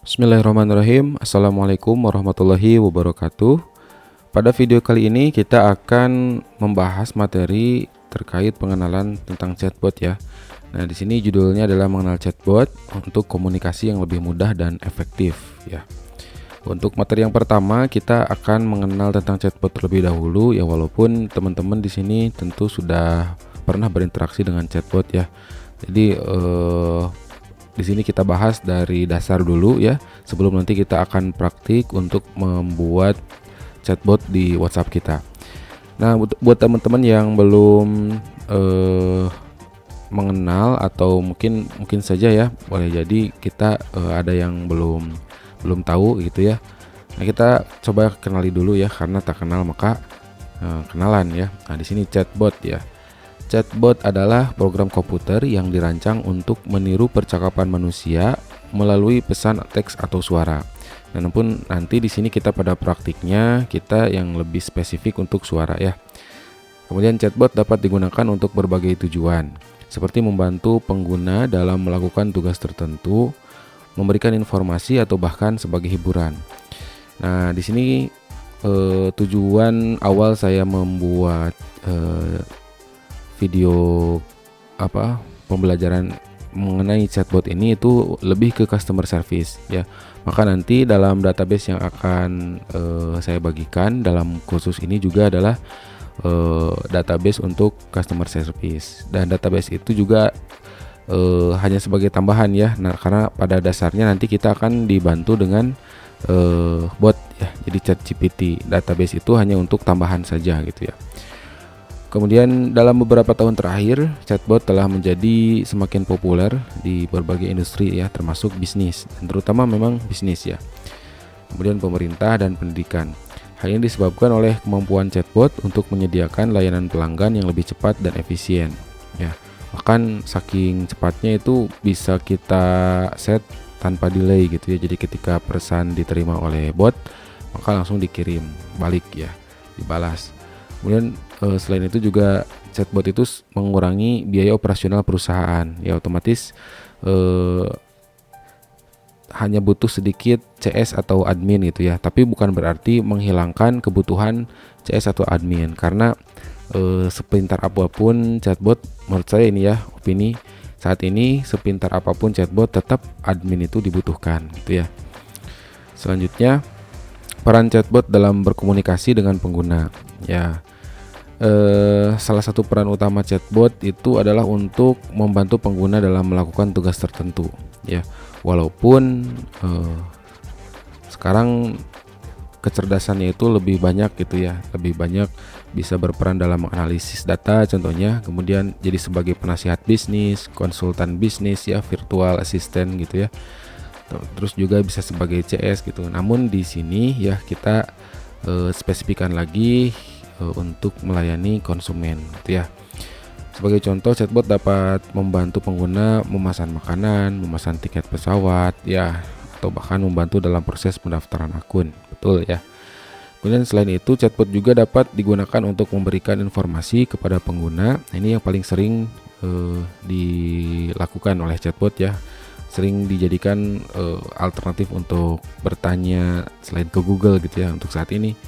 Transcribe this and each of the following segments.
Bismillahirrahmanirrahim. Assalamualaikum warahmatullahi wabarakatuh. Pada video kali ini kita akan membahas materi terkait pengenalan tentang chatbot ya. Nah, di sini judulnya adalah mengenal chatbot untuk komunikasi yang lebih mudah dan efektif ya. Untuk materi yang pertama kita akan mengenal tentang chatbot terlebih dahulu ya, walaupun teman-teman di sini tentu sudah pernah berinteraksi dengan chatbot ya. Jadi di sini kita bahas dari dasar dulu ya, sebelum nanti kita akan praktik untuk membuat chatbot di WhatsApp kita. Nah, buat teman-teman yang belum mengenal atau mungkin saja ya, boleh jadi kita ada yang belum tahu gitu ya. Nah, kita coba kenali dulu ya, karena tak kenal maka kenalan ya. Nah, di sini chatbot ya. Chatbot adalah program komputer yang dirancang untuk meniru percakapan manusia melalui pesan teks atau suara. Namun nanti di sini kita pada praktiknya kita yang lebih spesifik untuk suara ya. Kemudian chatbot dapat digunakan untuk berbagai tujuan, seperti membantu pengguna dalam melakukan tugas tertentu, memberikan informasi atau bahkan sebagai hiburan. Nah, di sini tujuan awal saya membuat video pembelajaran mengenai chatbot ini itu lebih ke customer service ya. Maka nanti dalam database yang akan saya bagikan dalam kursus ini juga adalah database untuk customer service, dan database itu juga hanya sebagai tambahan ya. Nah, karena pada dasarnya nanti kita akan dibantu dengan bot ya. Jadi ChatGPT database itu hanya untuk tambahan saja gitu ya. Kemudian dalam beberapa tahun terakhir, chatbot telah menjadi semakin populer di berbagai industri ya, termasuk bisnis, dan terutama memang bisnis ya. Kemudian pemerintah dan pendidikan. Hal ini disebabkan oleh kemampuan chatbot untuk menyediakan layanan pelanggan yang lebih cepat dan efisien ya. Bahkan saking cepatnya itu bisa kita set tanpa delay gitu ya. Jadi ketika pesan diterima oleh bot, maka langsung dikirim balik ya, dibalas. Kemudian selain itu juga chatbot itu mengurangi biaya operasional perusahaan ya, otomatis hanya butuh sedikit CS atau admin gitu ya. Tapi bukan berarti menghilangkan kebutuhan CS atau admin, karena sepintar apapun chatbot, menurut saya ini ya opini saat ini, sepintar apapun chatbot tetap admin itu dibutuhkan gitu ya. Selanjutnya peran chatbot dalam berkomunikasi dengan pengguna ya. Salah satu peran utama chatbot itu adalah untuk membantu pengguna dalam melakukan tugas tertentu ya. Walaupun sekarang kecerdasannya itu lebih banyak gitu ya, lebih banyak bisa berperan dalam menganalisis data contohnya, kemudian jadi sebagai penasihat bisnis, konsultan bisnis ya, virtual assistant gitu ya. Terus juga bisa sebagai CS gitu. Namun di sini ya kita spesifikkan lagi untuk melayani konsumen gitu ya. Sebagai contoh, chatbot dapat membantu pengguna memesan makanan, memesan tiket pesawat ya, atau bahkan membantu dalam proses pendaftaran akun. Betul ya. Kemudian selain itu, chatbot juga dapat digunakan untuk memberikan informasi kepada pengguna. Ini yang paling sering dilakukan oleh chatbot ya. Sering dijadikan alternatif untuk bertanya selain ke Google gitu ya untuk saat ini.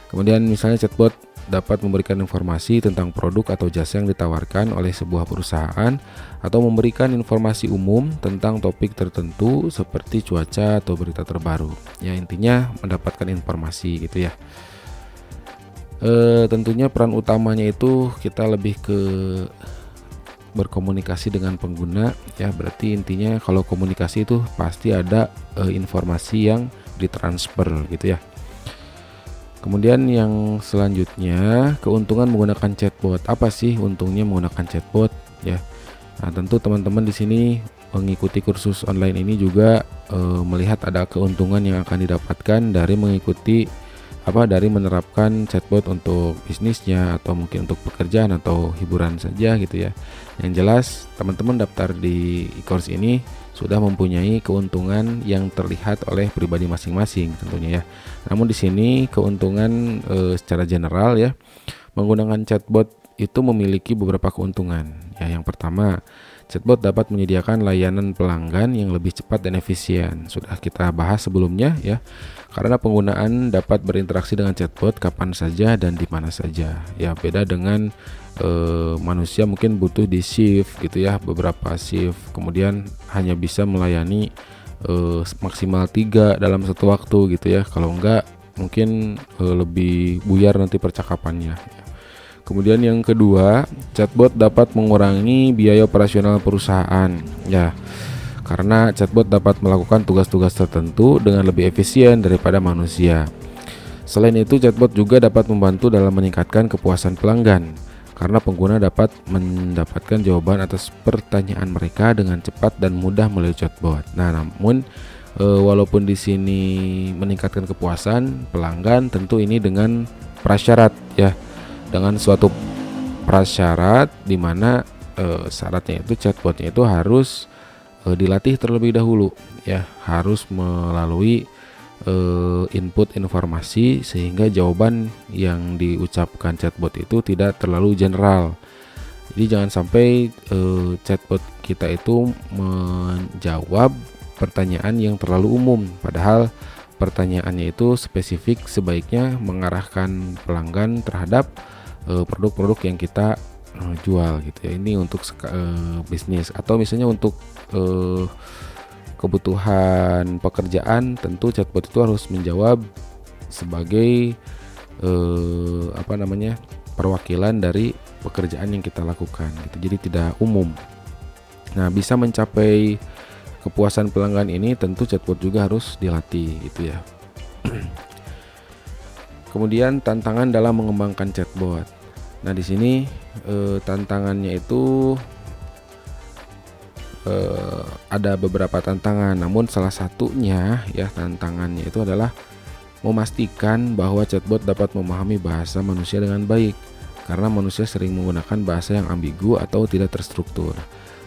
Kemudian misalnya chatbot dapat memberikan informasi tentang produk atau jasa yang ditawarkan oleh sebuah perusahaan, atau memberikan informasi umum tentang topik tertentu seperti cuaca atau berita terbaru. Ya, intinya mendapatkan informasi gitu ya. Tentunya peran utamanya itu kita lebih ke berkomunikasi dengan pengguna ya. Berarti intinya kalau komunikasi itu pasti ada informasi yang ditransfer gitu ya. Kemudian yang selanjutnya, keuntungan menggunakan chatbot. Apa sih untungnya menggunakan chatbot ya? Nah, tentu teman-teman di sini mengikuti kursus online ini juga melihat ada keuntungan yang akan didapatkan dari mengikuti dari menerapkan chatbot untuk bisnisnya, atau mungkin untuk pekerjaan atau hiburan saja gitu ya. Yang jelas teman-teman daftar di e-course ini sudah mempunyai keuntungan yang terlihat oleh pribadi masing-masing tentunya ya. Namun di sini keuntungan secara general ya, menggunakan chatbot itu memiliki beberapa keuntungan. Ya, yang pertama, Chatbot dapat menyediakan layanan pelanggan yang lebih cepat dan efisien. Sudah kita bahas sebelumnya ya. Karena penggunaan dapat berinteraksi dengan chatbot kapan saja dan di mana saja. Ya, beda dengan manusia mungkin butuh di shift gitu ya, beberapa shift. Kemudian hanya bisa melayani maksimal 3 dalam satu waktu gitu ya. Kalau enggak mungkin lebih buyar nanti percakapannya. Kemudian yang kedua, chatbot dapat mengurangi biaya operasional perusahaan ya, karena chatbot dapat melakukan tugas-tugas tertentu dengan lebih efisien daripada manusia. Selain itu, chatbot juga dapat membantu dalam meningkatkan kepuasan pelanggan, karena pengguna dapat mendapatkan jawaban atas pertanyaan mereka dengan cepat dan mudah melalui chatbot. Nah, namun walaupun di sini meningkatkan kepuasan pelanggan, tentu ini dengan prasyarat ya. Dengan suatu prasyarat di mana syaratnya itu chatbotnya itu harus dilatih terlebih dahulu ya, harus melalui input informasi sehingga jawaban yang diucapkan chatbot itu tidak terlalu general. Jadi jangan sampai chatbot kita itu menjawab pertanyaan yang terlalu umum, padahal pertanyaannya itu spesifik, sebaiknya mengarahkan pelanggan terhadap produk-produk yang kita jual gitu ya. Ini untuk bisnis, atau misalnya untuk kebutuhan pekerjaan, tentu chatbot itu harus menjawab sebagai perwakilan dari pekerjaan yang kita lakukan gitu. Jadi tidak umum. Nah, bisa mencapai kepuasan pelanggan ini tentu chatbot juga harus dilatih gitu ya. Kemudian tantangan dalam mengembangkan chatbot. Nah, di sini tantangannya itu ada beberapa tantangan. Namun salah satunya ya, tantangannya itu adalah memastikan bahwa chatbot dapat memahami bahasa manusia dengan baik, karena manusia sering menggunakan bahasa yang ambigu atau tidak terstruktur.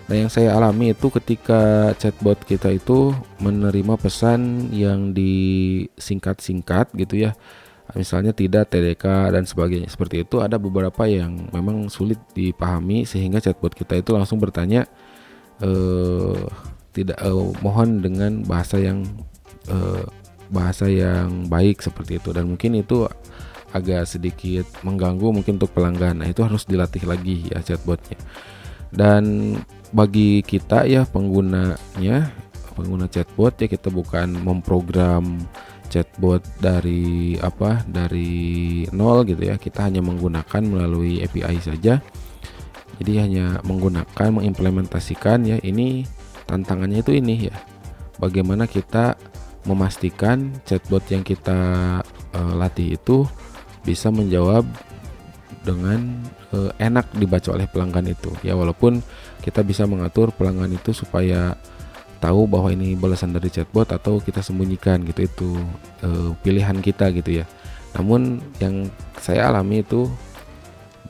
Nah, yang saya alami itu ketika chatbot kita itu menerima pesan yang disingkat-singkat gitu ya, misalnya tidak TDK dan sebagainya, seperti itu, ada beberapa yang memang sulit dipahami sehingga chatbot kita itu langsung bertanya mohon dengan bahasa yang baik seperti itu, dan mungkin itu agak sedikit mengganggu mungkin untuk pelanggan. Nah, itu harus dilatih lagi ya chatbotnya. Dan bagi kita ya pengguna chatbot ya, kita bukan memprogram chatbot dari nol gitu ya. Kita hanya menggunakan melalui API saja. Jadi hanya mengimplementasikan ya. Ini tantangannya itu ini ya. Bagaimana kita memastikan chatbot yang kita latih itu bisa menjawab dengan enak dibaca oleh pelanggan itu ya, walaupun kita bisa mengatur pelanggan itu supaya tahu bahwa ini balasan dari chatbot atau kita sembunyikan gitu, itu pilihan kita gitu ya. Namun yang saya alami itu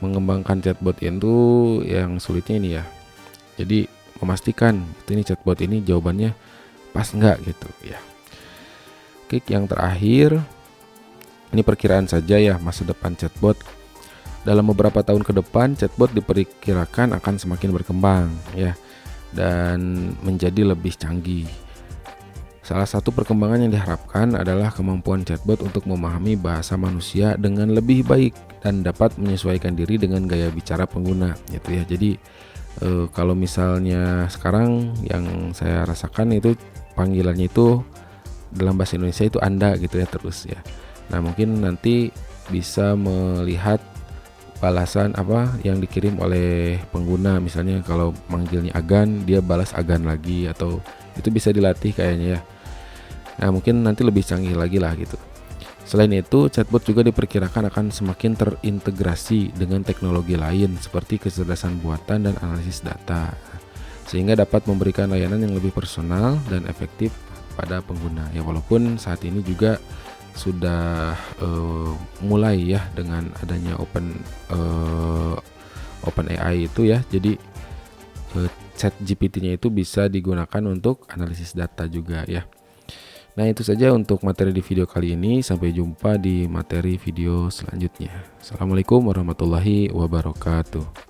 mengembangkan chatbot itu yang sulitnya ini ya, jadi memastikan ini chatbot ini jawabannya pas enggak gitu ya. Oke, yang terakhir ini perkiraan saja ya masa depan chatbot. Dalam beberapa tahun ke depan, chatbot diperkirakan akan semakin berkembang ya, dan menjadi lebih canggih. Salah satu perkembangan yang diharapkan adalah kemampuan chatbot untuk memahami bahasa manusia dengan lebih baik dan dapat menyesuaikan diri dengan gaya bicara pengguna gitu ya. Jadi kalau misalnya sekarang yang saya rasakan itu panggilannya itu dalam bahasa Indonesia itu Anda gitu ya terus ya. Nah, mungkin nanti bisa melihat balasan apa yang dikirim oleh pengguna, misalnya kalau manggilnya Agan, dia balas Agan lagi, atau itu bisa dilatih kayaknya ya. Nah, mungkin nanti lebih canggih lagi lah gitu. Selain itu, chatbot juga diperkirakan akan semakin terintegrasi dengan teknologi lain seperti kecerdasan buatan dan analisis data, sehingga dapat memberikan layanan yang lebih personal dan efektif pada pengguna ya. Walaupun saat ini juga sudah mulai ya dengan adanya OpenAI itu ya, jadi ChatGPT-nya itu bisa digunakan untuk analisis data juga ya. Nah, itu saja untuk materi di video kali ini. Sampai jumpa di materi video selanjutnya. Assalamualaikum warahmatullahi wabarakatuh.